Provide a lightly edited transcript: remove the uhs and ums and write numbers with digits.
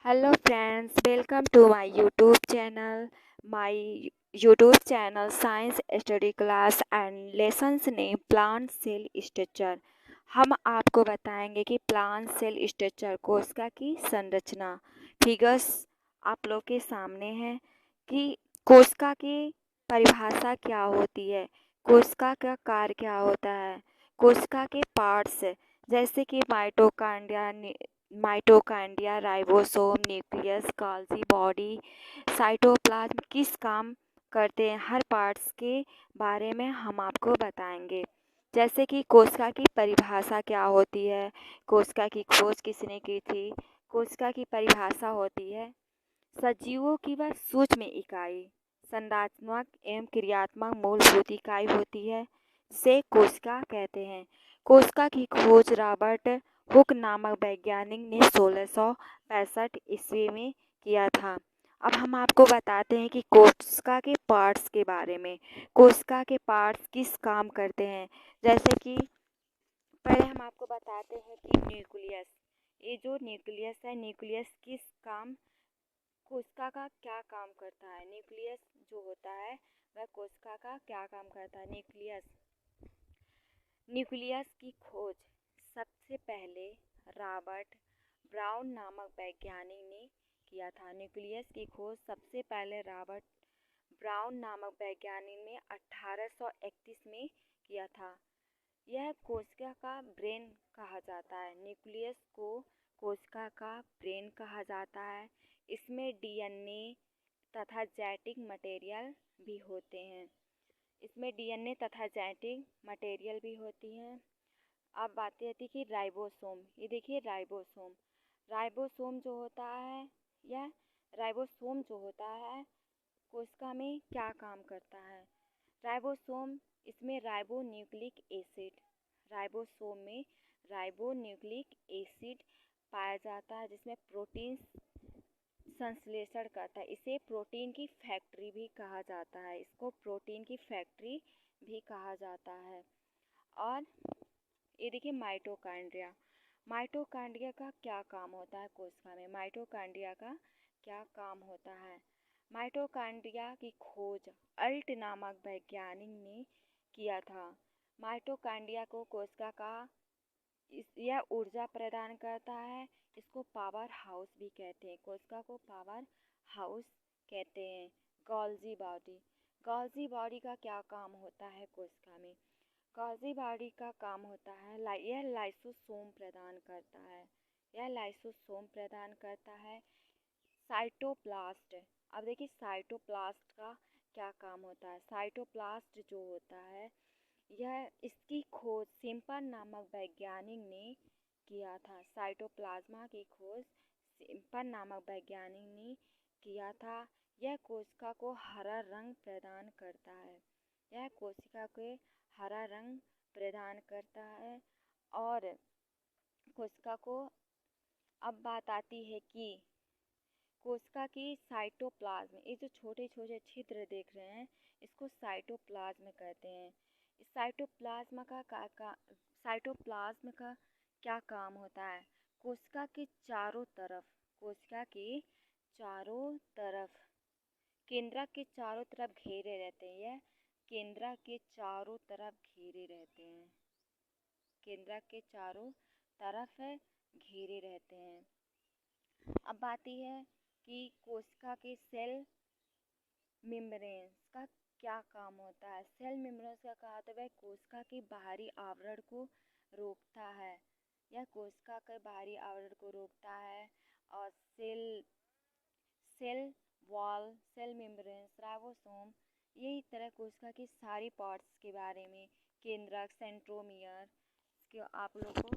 Hello friends, welcome to my YouTube channel. My YouTube channel science study class and lessons name plant cell structure. हम आपको बताएंगे कि plant cell structure कोशिका की संरचना। Figures आप लोग के सामने हैं कि कोशिका की परिभाषा क्या होती है, कोशिका का कार्य क्या होता है, कोशिका के पार्ट्स जैसे कि mitochondria, ribosome, nucleus, Golgi body, cytoplasm किस काम करते हैं, हर पार्ट्स के बारे में हम आपको बताएंगे। जैसे कि कोशिका की परिभाषा क्या होती है, कोशिका की खोज किसने की थी। कोशिका की परिभाषा होती है सजीवों की वह सूक्ष्म इकाई, संरचनात्मक एवं क्रियात्मक मूलभूत इकाई होती है, जिसे कोशिका कहते हैं। कोशिका की खोज रॉबर्ट हुक नामक वैज्ञानिक ने 1665 ईस्वी में किया था। अब हम आपको बताते हैं कि कोशिका के पार्ट्स के बारे में। कोशिका के पार्ट्स किस काम करते हैं, जैसे कि पहले हम आपको बताते हैं कि न्यूक्लियस, ये जो न्यूक्लियस है, न्यूक्लियस किस काम, कोशिका का क्या काम करता है। न्यूक्लियस जो होता है वह कोशिका का क्या काम करता है। न्यूक्लियस की खोज सबसे पहले रॉबर्ट ब्राउन नामक वैज्ञानिक ने किया था। न्यूक्लियस की खोज सबसे पहले रॉबर्ट ब्राउन नामक वैज्ञानिक ने 1831 में किया था। यह कोशिका का ब्रेन कहा जाता है। न्यूक्लियस को कोशिका का ब्रेन कहा जाता है। इसमें डीएनए तथा जेनेटिक मटेरियल भी होते हैं। भी होती हैं। अब बात आती है कि राइबोसोम। ये देखिए राइबोसोम, राइबोसोम जो होता है, यह राइबोसोम जो होता है कोशिका में क्या काम करता है। राइबोसोम, इसमें राइबोसोम में राइबोन्यूक्लिक एसिड पाया जाता है, जिसमें प्रोटीन संश्लेषण करता है। इसे प्रोटीन की फैक्ट्री भी कहा जाता है। और ये देखिए माइटोकांड्रिया। माइटोकांड्रिया का क्या काम होता है कोशिका में। माइटोकांड्रिया की खोज अल्ट नामक वैज्ञानिक ने किया था। माइटोकांड्रिया को कोशिका का यह ऊर्जा प्रदान करता है। इसको पावर हाउस भी कहते हैं। कोशिका को पावर हाउस कहते हैं। गोल्जी बॉडी का क्या काम होता है कोशिका में। गोल्जी बॉडी का काम होता है यह लाइसोसोम प्रदान करता है। साइटोप्लास्ट, अब देखिए साइटोप्लास्ट का क्या काम होता है। साइटोप्लास्ट जो होता है, यह इसकी खोज सिम्पल नामक वैज्ञानिक ने किया था। साइटोप्लाज्मा की खोज सिम्पल नामक वैज्ञानिक ने किया था। यह कोशिका को हरा रंग प्रदान करता है। और कोशिका को, अब बात आती है कि कोशिका की साइटोप्लाज्म, ये जो छोटे छोटे छिद्र देख रहे हैं, इसको साइटोप्लाज्म कहते हैं। इस साइटोप्लाज्म का क्या काम होता है। कोशिका के चारों तरफ केंद्रक के चारों तरफ घेरे रहते हैं। यह केंद्रक के चारों तरफ घेरे रहते हैं। अब आती है कि कोशिका के सेल मेम्ब्रेन्स का क्या काम होता है। सेल मेम्ब्रेन्स का कहा तो वह कोशिका के बाहरी आवरण को रोकता है। और cell wall, cell membranes, ribosome, यही तरह कोशिका की सारी पार्ट्स के बारे में, केंद्रक, सेंट्रोमियर, के आप लोग को